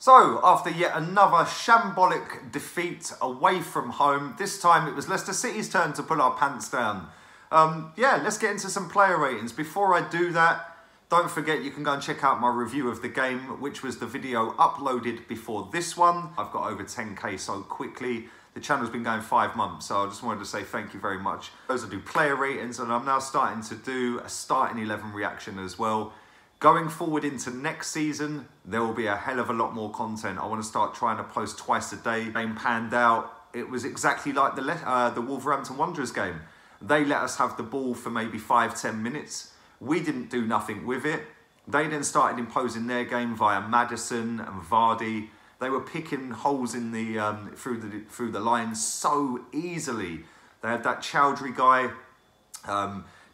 So, after yet another shambolic defeat away from home, this time it was Leicester City's turn to pull our pants down. Yeah, let's get into some player ratings. Before I do that, don't forget you can go and check out my review of the game, which was the video uploaded before this one. I've got over 10k so quickly. The channel's been going 5 months, so I just wanted to say thank you very much. Those are do player ratings, and I'm now starting to do a starting 11 reaction as well. Going forward into next season, there will be a hell of a lot more content. I want to start trying to post twice a day. Game panned out. It was exactly like the Wolverhampton Wanderers game. They let us have the ball for maybe 5-10 minutes. We didn't do nothing with it. They then started imposing their game via Maddison and Vardy. They were picking holes in the through the lines so easily. They had that Chowdhury guy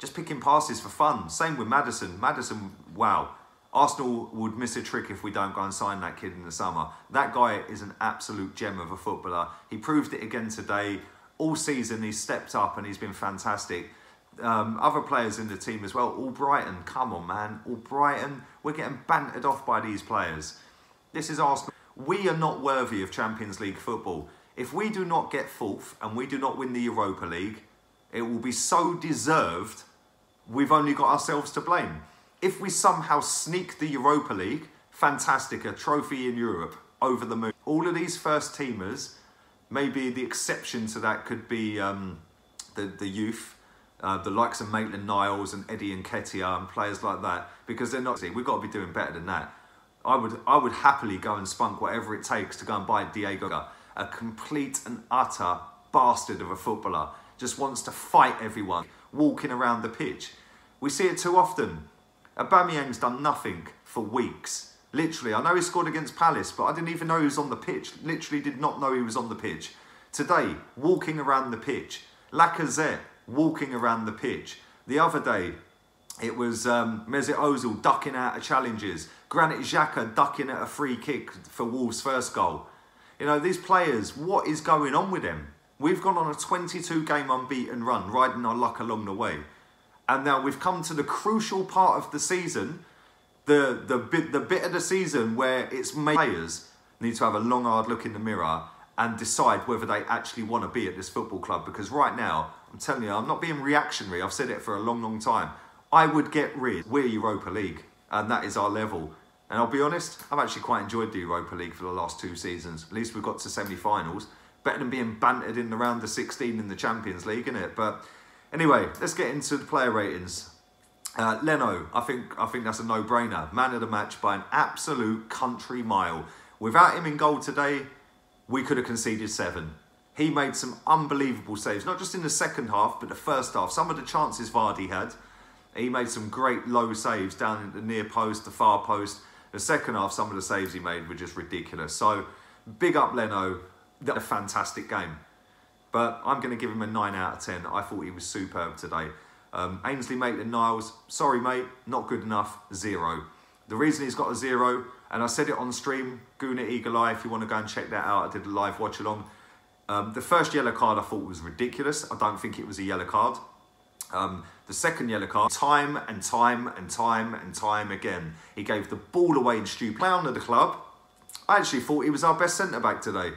just picking passes for fun. Same with Maddison. Maddison, wow. Arsenal would miss a trick if we don't go and sign that kid in the summer. That guy is an absolute gem of a footballer. He proved it again today. All season he's stepped up and he's been fantastic. Other players in the team as well. Albrighton, come on man. Albrighton, we're getting bantered off by these players. This is Arsenal. We are not worthy of Champions League football. If we do not get fourth and we do not win the Europa League, it will be so deserved. We've only got ourselves to blame. If we somehow sneak the Europa League, fantastic, a trophy in Europe, over the moon. All of these first teamers, maybe the exception to that could be the youth, the likes of Maitland-Niles and Eddie Nketiah and players like that, because they're not. We've got to be doing better than that. I would happily go and spunk whatever it takes to go and buy Diego, a complete and utter bastard of a footballer, just wants to fight everyone, walking around the pitch. We see it too often. Aubameyang's done nothing for weeks. Literally, I know he scored against Palace, but I didn't even know he was on the pitch. Literally did not know he was on the pitch. Today, walking around the pitch. Lacazette, walking around the pitch. The other day, it was Mesut Ozil ducking out of challenges. Granit Xhaka ducking at a free kick for Wolves' first goal. You know, these players, what is going on with them? We've gone on a 22-game unbeaten run, riding our luck along the way. And now we've come to the crucial part of the season, the bit of the season where it's players need to have a long, hard look in the mirror and decide whether they actually want to be at this football club. Because right now, I'm telling you, I'm not being reactionary. I've said it for a long, long time. I would get rid. We're Europa League, and that is our level. And I'll be honest, I've actually quite enjoyed the Europa League for the last 2 seasons. At least we've got to semi-finals. Better than being bantered in the round of 16 in the Champions League, isn't it? But anyway, let's get into the player ratings. Leno, I think that's a no-brainer. Man of the match by an absolute country mile. Without him in goal today, we could have conceded 7. He made some unbelievable saves, not just in the second half, but the first half. Some of the chances Vardy had, he made some great low saves down in the near post, the far post. The second half, some of the saves he made were just ridiculous. So, big up Leno. That was a fantastic game. But I'm going to give him a 9 out of 10. I thought he was superb today. Ainsley Maitland-Niles, sorry mate, not good enough, 0. The reason he's got a 0, and I said it on stream, Guna Eagle Eye, if you want to go and check that out, I did a live watch along. The first yellow card I thought was ridiculous. I don't think it was a yellow card. The second yellow card, time and time again, he gave the ball away in stupid. Clown of the club, I actually thought he was our best centre-back today.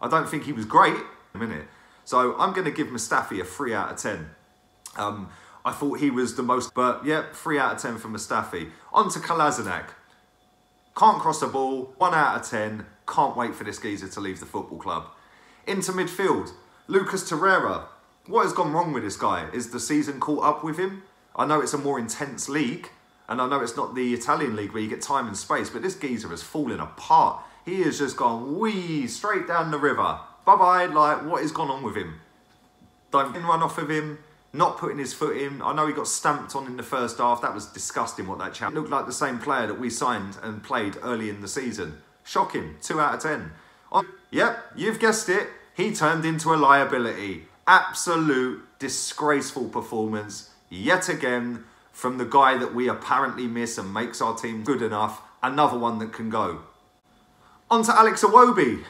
I don't think he was great, a minute. So I'm going to give Mustafi a 3 out of 10. I thought he was the most, but yeah, 3 out of 10 for Mustafi. On to Kolasinac. Can't cross the ball, 1 out of 10. Can't wait for this geezer to leave the football club. Into midfield, Lucas Torreira. What has gone wrong with this guy? Is the season caught up with him? I know it's a more intense league, and I know it's not the Italian league where you get time and space, but this geezer has fallen apart. He has just gone wee straight down the river. Bye-bye, like, what has gone on with him? Don't run off of him, not putting his foot in. I know he got stamped on in the first half. That was disgusting what that chap looked like, the same player that we signed and played early in the season. Shocking, 2 out of 10. Yep, you've guessed it. He turned into a liability. Absolute disgraceful performance yet again from the guy that we apparently miss and makes our team good enough. Another one that can go. On to Alex Iwobi.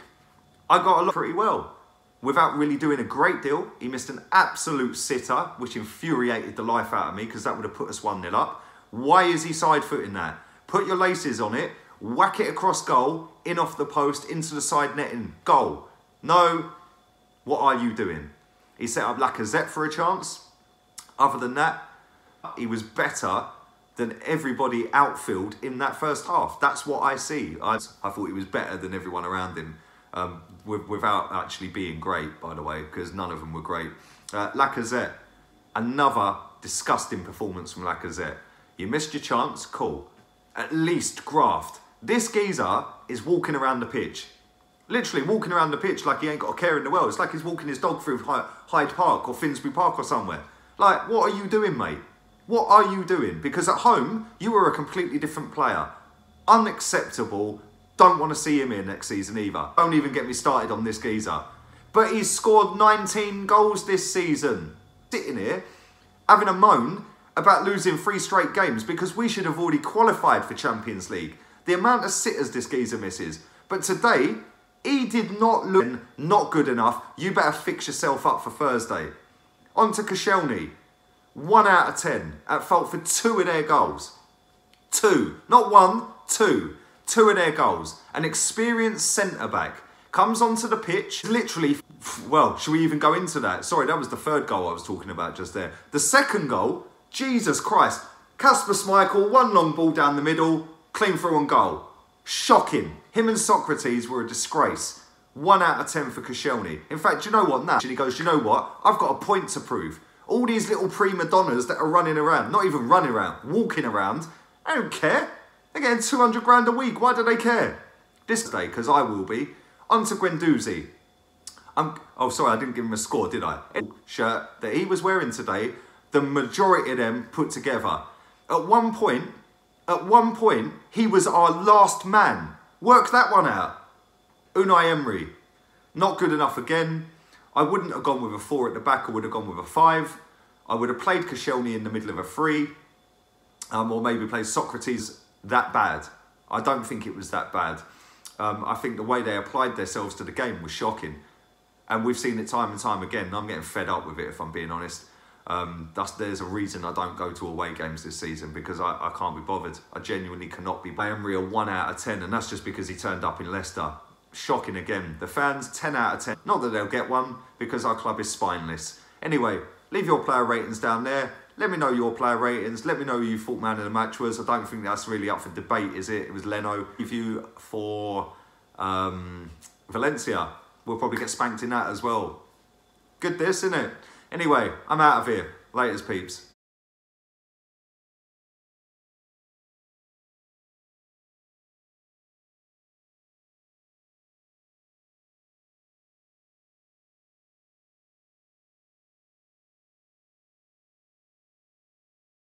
I got a lot pretty well. Without really doing a great deal, he missed an absolute sitter, which infuriated the life out of me because that would have put us 1-0 up. Why is he side-footing that? Put your laces on it. whack it across goal, in off the post, into the side netting, goal. No, what are you doing? He set up Lacazette for a chance. Other than that, he was better than everybody outfield in that first half. That's what I see. I thought he was better than everyone around him, without actually being great, by the way, because none of them were great. Lacazette, another disgusting performance from Lacazette. You missed your chance, cool. At least graft. This geezer is walking around the pitch. Literally walking around the pitch like he ain't got a care in the world. It's like he's walking his dog through Hyde Park or Finsbury Park or somewhere. Like, what are you doing, mate? What are you doing? Because at home, you were a completely different player. Unacceptable. Don't want to see him here next season either. Don't even get me started on this geezer. But he's scored 19 goals this season. Sitting here, having a moan about losing 3 straight games because we should have already qualified for Champions League. The amount of sitters this geezer misses. But today, he did not look not good enough. You better fix yourself up for Thursday. On to Koscielny. 1 out of 10 at fault for 2 of their goals. 2. Not 1, 2. 2 of their goals. An experienced centre-back comes onto the pitch, literally, well, should we even go into that? Sorry, that was the 3rd goal I was talking about just there. The 2nd goal, Jesus Christ. Kasper Schmeichel, 1 long ball down the middle, clean through on goal. Shocking. Him and Socrates were a disgrace. 1 out of 10 for Koscielny. In fact, you know what? Now, he goes, you know what? I've got a point to prove. All these little prima donnas that are running around, not even running around, walking around, I don't care. They're getting 200 grand a week. Why do they care? This day, because I will be. On to Guendouzi. Oh, sorry, I didn't give him a score, did I? Shirt that he was wearing today, the majority of them put together. At one point, he was our last man. Work that one out. Unai Emery, not good enough again. I wouldn't have gone with a 4 at the back. I would have gone with a 5. I would have played Koscielny in the middle of a 3. Or maybe played Socrates. That bad. I don't think it was that bad. I think the way they applied themselves to the game was shocking. And we've seen it time and time again. I'm getting fed up with it, if I'm being honest. There's a reason I don't go to away games this season, because I can't be bothered. I genuinely cannot be. Emery a 1 out of 10, and that's just because he turned up in Leicester. Shocking again. The fans, 10 out of 10. Not that they'll get one, because our club is spineless. Anyway, leave your player ratings down there. Let me know your player ratings. Let me know who you thought man of the match was. I don't think that's really up for debate, is it? It was Leno. Review for Valencia. We'll probably get spanked in that as well. Good this, isn't it? Anyway, I'm out of here. Laters, peeps.